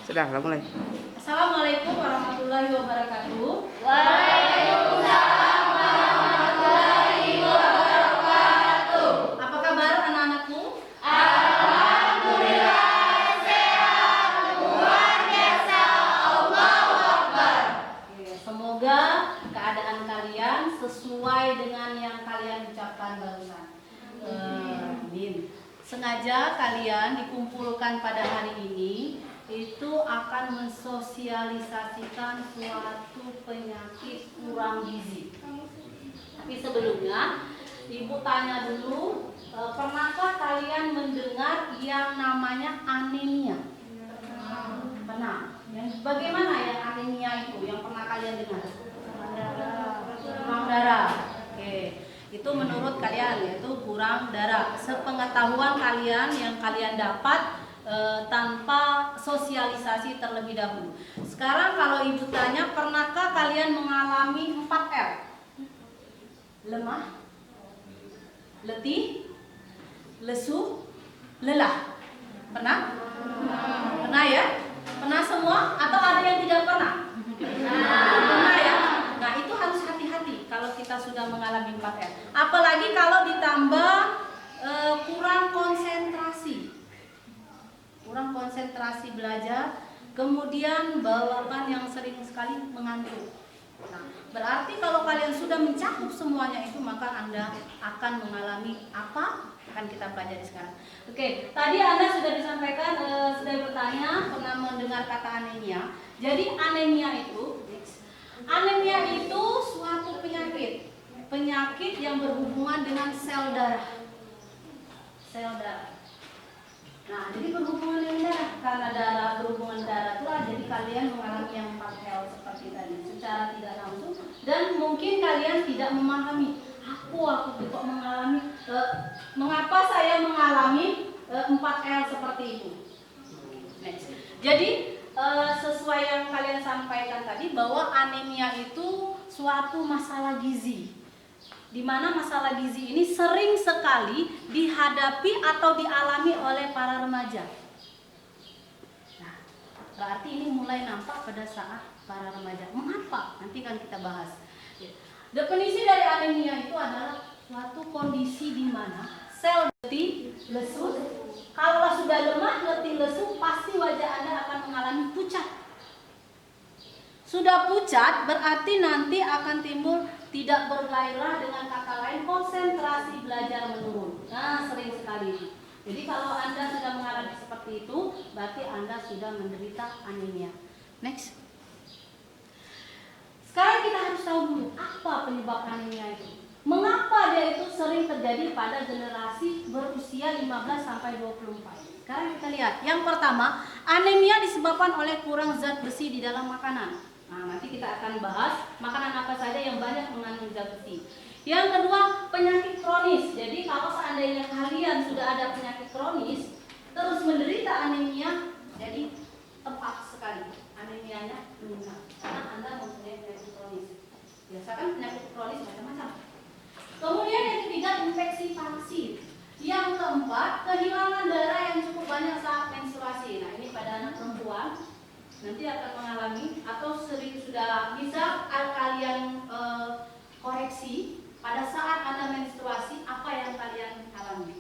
Sudah, mulai. Assalamualaikum warahmatullahi wabarakatuh. Waalaikumsalam warahmatullahi wabarakatuh. Apa kabar anak-anakku? Alhamdulillah sehat, luar biasa, Allahu Akbar. Semoga keadaan kalian sesuai dengan yang kalian ucapkan barusan. Amin. Sengaja kalian dikumpulkan pada hari ini itu akan mensosialisasikan suatu penyakit kurang gizi. Tapi sebelumnya, Ibu tanya dulu, pernahkah kalian mendengar yang namanya anemia? Pernah. Bagaimana yang anemia itu? Yang pernah kalian dengar? Kurang darah. Oke. Itu menurut kalian yaitu kurang darah. Sepengetahuan kalian yang kalian dapat tanpa sosialisasi terlebih dahulu. Sekarang kalau Ibu tanya, pernahkah kalian mengalami 4L? Lemah, letih, lesu, lelah. Pernah? Pernah ya? Pernah semua? Atau ada yang tidak pernah? Pernah ya? Nah itu harus hati-hati kalau kita sudah mengalami 4L. Apalagi kalau ditambah kurang konsentrasi. Kurang konsentrasi belajar, kemudian bawaan yang sering sekali mengantuk. Nah, berarti kalau kalian sudah mencakup semuanya itu, maka Anda akan mengalami apa? Akan kita pelajari sekarang. Oke, tadi Anda sudah disampaikan, sudah bertanya, pernah mendengar kata anemia. Jadi anemia itu suatu penyakit yang berhubungan dengan sel darah. Sel darah. Nah, jadi berhubungan dengan darah, karena darah berhubungan darah itulah jadi kalian mengalami yang 4L seperti tadi secara tidak langsung, dan mungkin kalian tidak memahami aku kok mengalami mengapa saya mengalami 4L seperti itu. Next. Jadi sesuai yang kalian sampaikan tadi bahwa anemia itu suatu masalah gizi, di mana masalah gizi ini sering sekali dihadapi atau dialami oleh para remaja. Nah, berarti ini mulai nampak pada saat para remaja. Mengapa? Nanti kan kita bahas. Definisi dari anemia itu adalah suatu kondisi di mana sel letih, lesu. Kalau sudah lemah, letih, lesu, pasti wajah Anda akan mengalami pucat. Sudah pucat berarti nanti akan timbul tidak bergairah, dengan kata lain konsentrasi belajar menurun. Nah, sering sekali. Jadi kalau Anda sudah mengalami seperti itu, berarti Anda sudah menderita anemia. Next. Sekarang kita harus tahu dulu apa penyebab anemia itu. Mengapa dia itu sering terjadi pada generasi berusia 15 sampai 24. Sekarang kita lihat. Yang pertama, anemia disebabkan oleh kurang zat besi di dalam makanan. Nah, nanti kita akan bahas makanan apa saja yang banyak mengandung zat besi. Yang kedua, penyakit kronis. Jadi kalau seandainya kalian sudah ada penyakit kronis terus menderita anemia, jadi tepat sekali anemianya meningkat karena Anda mempunyai penyakit kronis. Biasakan penyakit kronis macam-macam. Kemudian yang ketiga, infeksi parasit. Yang keempat, kehilangan darah yang cukup banyak saat menstruasi. Nah, ini pada anak perempuan nanti akan mengalami, atau sering sudah bisa kalian koreksi pada saat Anda menstruasi apa yang kalian alami.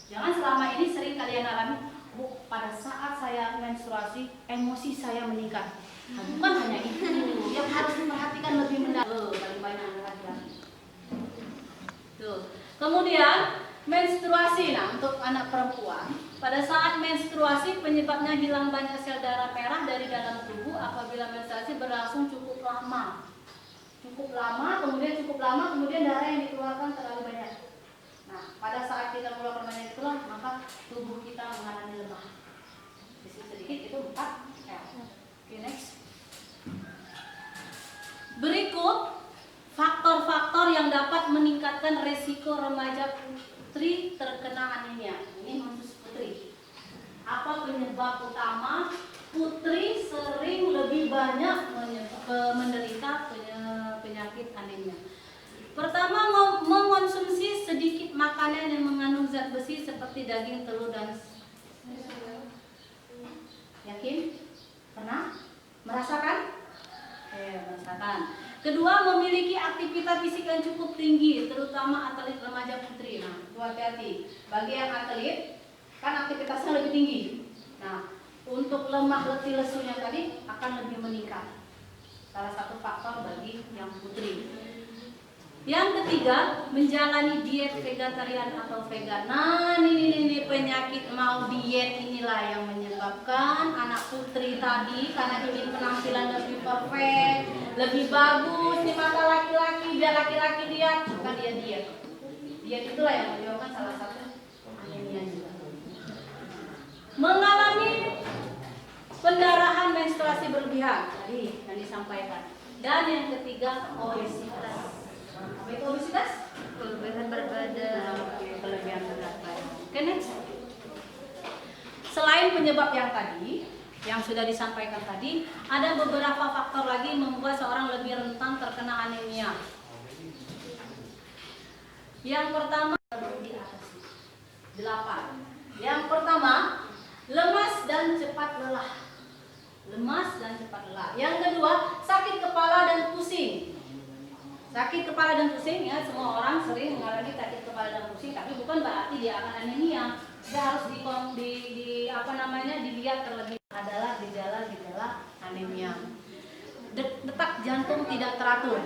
Jangan selama ini sering kalian alami, Bu, pada saat saya menstruasi emosi saya meningkat. Nah, bukan hanya itu yang harus diperhatikan lebih mendalam bagi banyak anak laki-laki. Kemudian menstruasi. Nah, untuk anak perempuan, pada saat menstruasi penyebabnya hilang banyak sel darah merah dari dalam tubuh apabila menstruasi berlangsung cukup lama. Kemudian darah yang dikeluarkan terlalu banyak. Nah, pada saat kita mengeluarkan banyak itulah maka tubuh kita mengalami lemah. Sedikit itu 4L. Oke, next. Berikut faktor-faktor yang dapat meningkatkan resiko remaja putri terkena anemia. Ini khusus putri. Apa penyebab utama putri sering lebih banyak menderita penyakit anemia? Pertama, mengonsumsi sedikit makanan yang mengandung zat besi seperti daging, telur, dan Kedua, memiliki aktivitas fisik yang cukup tinggi, terutama atlet remaja putri. Nah, itu hati-hati. Bagi yang atlet, kan aktivitasnya lebih tinggi. Nah, untuk lemak letih lesunya tadi akan lebih meningkat. Salah satu faktor bagi yang putri. Yang ketiga, menjalani diet vegetarian atau vegan. Nah, ini penyakit mau diet inilah yang menyebabkan anak putri tadi karena ingin penampilan lebih perfect, lebih bagus di mata laki-laki, biar laki-laki lihat, maka dia diet. Diet itulah yang menyebabkan salah satu anemia juga. Mengalami pendarahan menstruasi berlebihan tadi yang disampaikan. Dan yang ketiga, obesitas. Apa itu obesitas? Kelebihan berat badan. Kelebihan berat badan. Oke, next. Selain penyebab yang tadi, yang sudah disampaikan tadi, ada beberapa faktor lagi membuat seorang lebih rentan terkena anemia. Yang pertama, di atas 8. Yang pertama, lemas dan cepat lelah. Lemas dan cepat lelah. Yang kedua, sakit kepala dan pusing. Sakit kepala dan pusing ya, semua orang sering mengalami sakit kepala dan pusing, tapi bukan berarti dia akan anemia. Dia harus dilihat terlebih adalah gejala anemia. Detak jantung tidak teratur.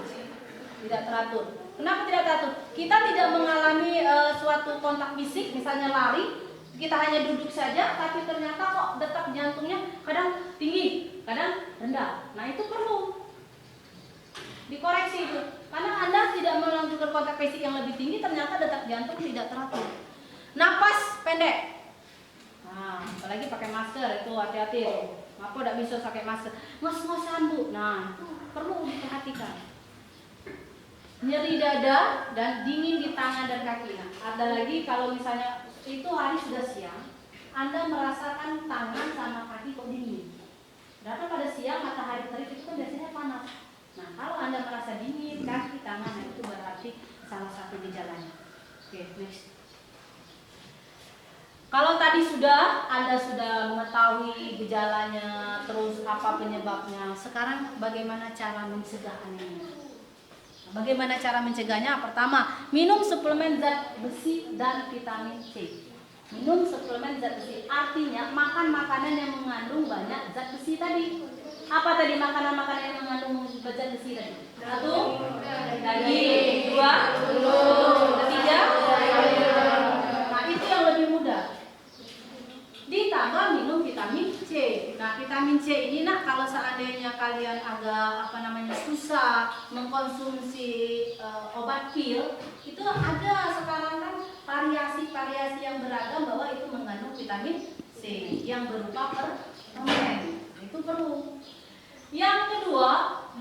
Tidak teratur. Kenapa tidak teratur? Kita tidak mengalami suatu kontak fisik, misalnya lari, kita hanya duduk saja, tapi ternyata kok detak jantungnya kadang tinggi, kadang rendah. Nah, itu perlu dikoreksi itu. Karena Anda tidak melakukan kontak fisik yang lebih tinggi, ternyata detak jantung tidak teratur. Napas pendek. Nah, apalagi pakai masker itu hati-hati. Apa tidak bisa pakai masker? Ngos-ngosan Bu. Nah, itu perlu diperhatikan. Nyeri dada dan dingin di tangan dan kaki. Nah, ada lagi kalau misalnya itu hari sudah siang, Anda merasakan tangan sama kaki kok dingin. Karena pada siang matahari terik itu kan biasanya panas. Nah, kalau Anda merasa dingin kaki, tangan, itu berarti salah satu gejalanya. Oke, next. Kalau tadi Anda sudah mengetahui gejalanya, terus apa penyebabnya, sekarang bagaimana cara mencegah anemia? Bagaimana cara mencegahnya? Pertama, minum suplemen zat besi dan vitamin C. Minum suplemen zat besi artinya makan makanan yang mengandung banyak zat besi tadi. Apa tadi makanan-makanan yang mengandung zat besi tadi? 1, daging. 2, telur. 3, nah itu yang lebih mudah. Ditambah minum vitamin C. Nah, vitamin C ini kalau seandainya kalian agak susah mengkonsumsi obat pil, itu ada sekarang kan variasi-variasi yang beragam bahwa itu mengandung vitamin C yang berupa permen. Itu perlu. Yang kedua,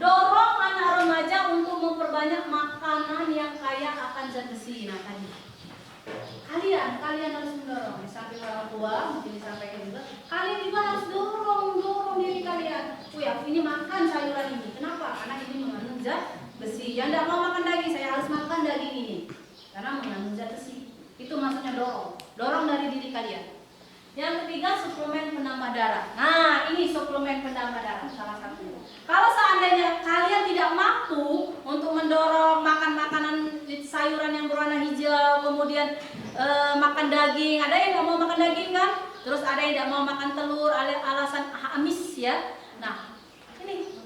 dorong anak remaja untuk memperbanyak makanan yang kaya akan zat besi. Nah, tadi kalian harus mendorong. Di samping orang tua mungkin disampaikan juga, kalian juga harus dorong diri kalian. Aku ini makan sayuran ini. Kenapa? Karena ini mengandung zat besi. Yang tidak mau makan daging, saya harus makan daging ini karena mengandung zat besi. Itu maksudnya dorong dari diri kalian. Yang ketiga, suplemen penambah darah. Nah, ini suplemen penambah darah salah satunya. Kalau seandainya kalian tidak mampu untuk mendorong makan makanan sayuran yang berwarna hijau, kemudian makan daging, ada yang nggak mau makan daging kan? Terus ada yang tidak mau makan telur, alasan amis ya. Nah, ini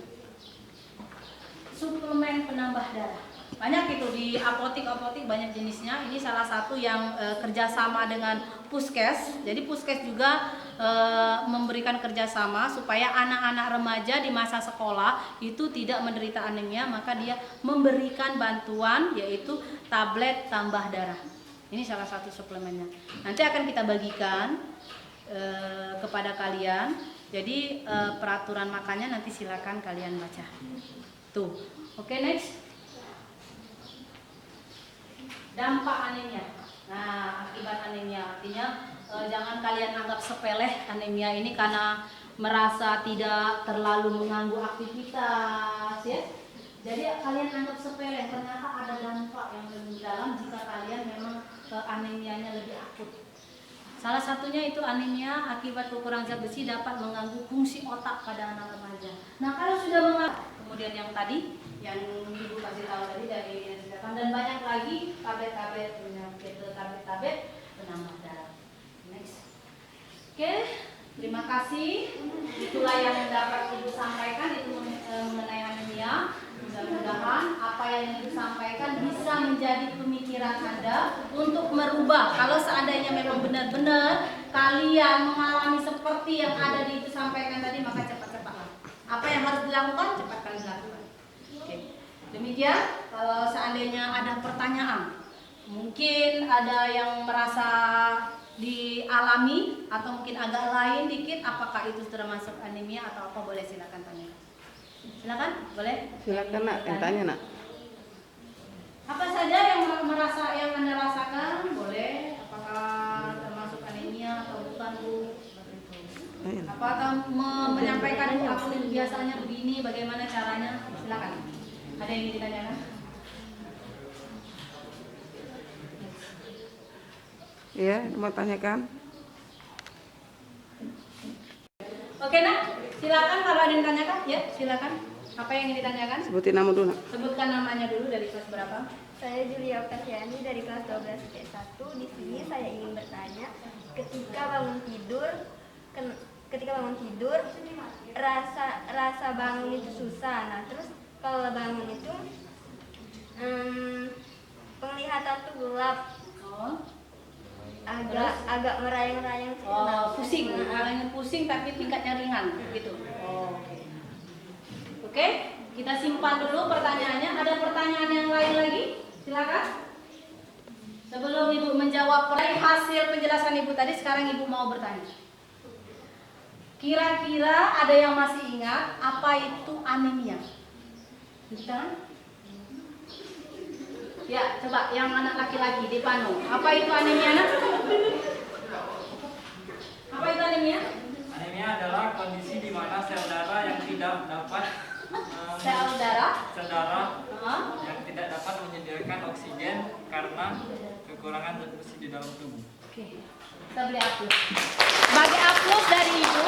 suplemen penambah darah. Banyak itu di apotik banyak jenisnya. Ini salah satu yang kerjasama dengan Puskes. Jadi Puskes juga memberikan kerjasama supaya anak-anak remaja di masa sekolah itu tidak menderita anemia, maka dia memberikan bantuan yaitu tablet tambah darah. Ini salah satu suplemennya. Nanti akan kita bagikan kepada kalian. Jadi peraturan makannya nanti silakan kalian baca. Tuh. Oke, next. Dampak anemia. Nah, akibat anemia artinya jangan kalian anggap sepele anemia ini karena merasa tidak terlalu mengganggu aktivitas ya. Jadi kalian anggap sepele, ternyata ada dampak yang lebih dalam jika kalian memang anemianya lebih akut. Salah satunya itu anemia akibat kekurangan zat besi dapat mengganggu fungsi otak pada anak remaja. Nah, kalau sudah kemudian yang tadi yang Ibu kasih tahu tadi dari Dinas Kesehatan, dan banyak lagi tablet-tablet penyakit, tablet-tablet penambah darah. Next. Oke, terima kasih. Itulah yang dapat Ibu sampaikan itu mengenai anemia. Mudah-mudahan apa yang Ibu sampaikan bisa menjadi pemikiran Anda untuk merubah. Kalau seandainya memang benar-benar kalian mengalami seperti yang ada di Ibu sampaikan tadi, maka cepat-cepatlah. Apa yang harus dilakukan, cepatkan dilakukan. Oke. Demikian, kalau seandainya ada pertanyaan, mungkin ada yang merasa dialami atau mungkin agak lain dikit, apakah itu termasuk anemia atau apa, boleh silakan tanya. Silakan, boleh? Silakan nak, yang tanya nak. Apa saja yang yang Anda rasakan, boleh. Apakah termasuk anemia atau bukan, Bu? Apakah menyampaikan aku biasanya begini, bagaimana caranya? Silakan. Ada yang ingin ditanyakan? Iya, mau tanyakan. Oke nak, silakan kalau ada yang ditanyakan, ya silakan. Apa yang ingin ditanyakan? Sebutin nama dulu nak. Sebutkan namanya dulu, dari kelas berapa? Saya Julia Oktaviani dari kelas 12 C1. Di sini saya ingin bertanya, ketika bangun tidur, rasa bangun itu susah. Nah, terus kalau bangun itu penglihatan tuh gelap, Oh, agak merayang-rayang sih. pusing, awalnya pusing tapi tingkatnya ringan, gitu. Oh, oke. Oke, kita simpan dulu pertanyaannya. Ada pertanyaan yang lain lagi? Silakan. Sebelum Ibu menjawab dari hasil penjelasan Ibu tadi, sekarang Ibu mau bertanya. Kira-kira ada yang masih ingat apa itu anemia? Bisa? Ya, coba yang anak laki-laki di panu. Apa itu anemia, nak? Apa itu anemia? Anemia adalah kondisi di mana sel darah yang tidak dapat Sel darah. yang tidak dapat menyediakan oksigen karena kekurangan zat besi di dalam tubuh. Oke, kita beli upload. Sebagai upload dari Ibu,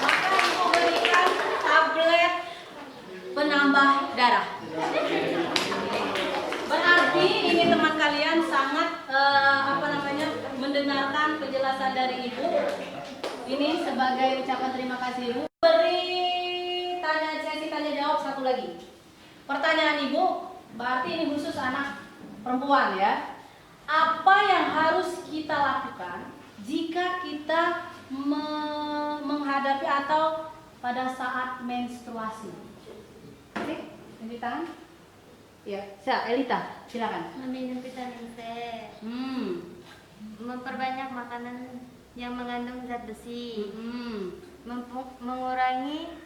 maka Ibu berikan tablet penambah darah. Berarti ini teman kalian sangat mendengarkan penjelasan dari Ibu. Ini sebagai ucapan terima kasih Ibu. Beri sesi tanya jawab satu lagi. Pertanyaan Ibu, berarti ini khusus anak perempuan ya. Apa yang harus kita lakukan jika kita menghadapi atau pada saat menstruasi? Oke, tunjuk tangan. Ya, Elita, silakan. Meminum vitamin C, memperbanyak makanan yang mengandung zat besi, mengurangi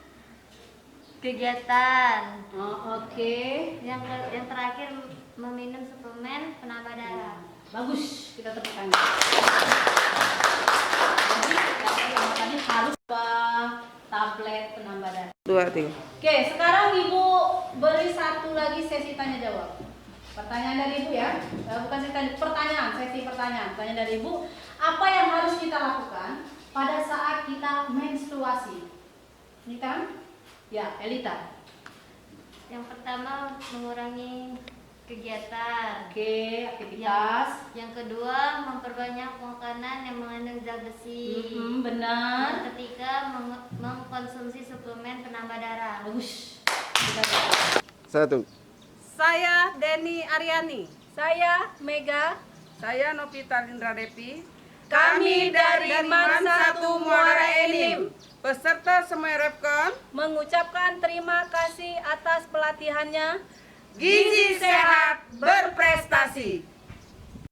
kegiatan. Oh, oke. Yang terakhir meminum suplemen penambah darah. Bagus, kita tepuk tangan. Jadi yang tadi harus tablet penambah darah. 2, 3. Oke, sekarang Ibu beri satu lagi sesi tanya jawab. Pertanyaan dari Ibu ya, bukan sesi pertanyaan. Pertanyaan dari Ibu, apa yang harus kita lakukan pada saat kita menstruasi? Ini kan? Ya, Elita. Yang pertama mengurangi kegiatan. Oke, aktivitas. Yang kedua memperbanyak makanan yang mengandung zat besi. Benar. Yang ketiga mengkonsumsi suplemen penambah darah. Bagus. 1. Saya Deni Aryani. Saya Mega. Saya Novita Lindra Depi. Kami dari MAN 1 Muara Enim. Peserta Semerepkon Mengucapkan terima kasih atas pelatihannya. Gizi Sehat Berprestasi.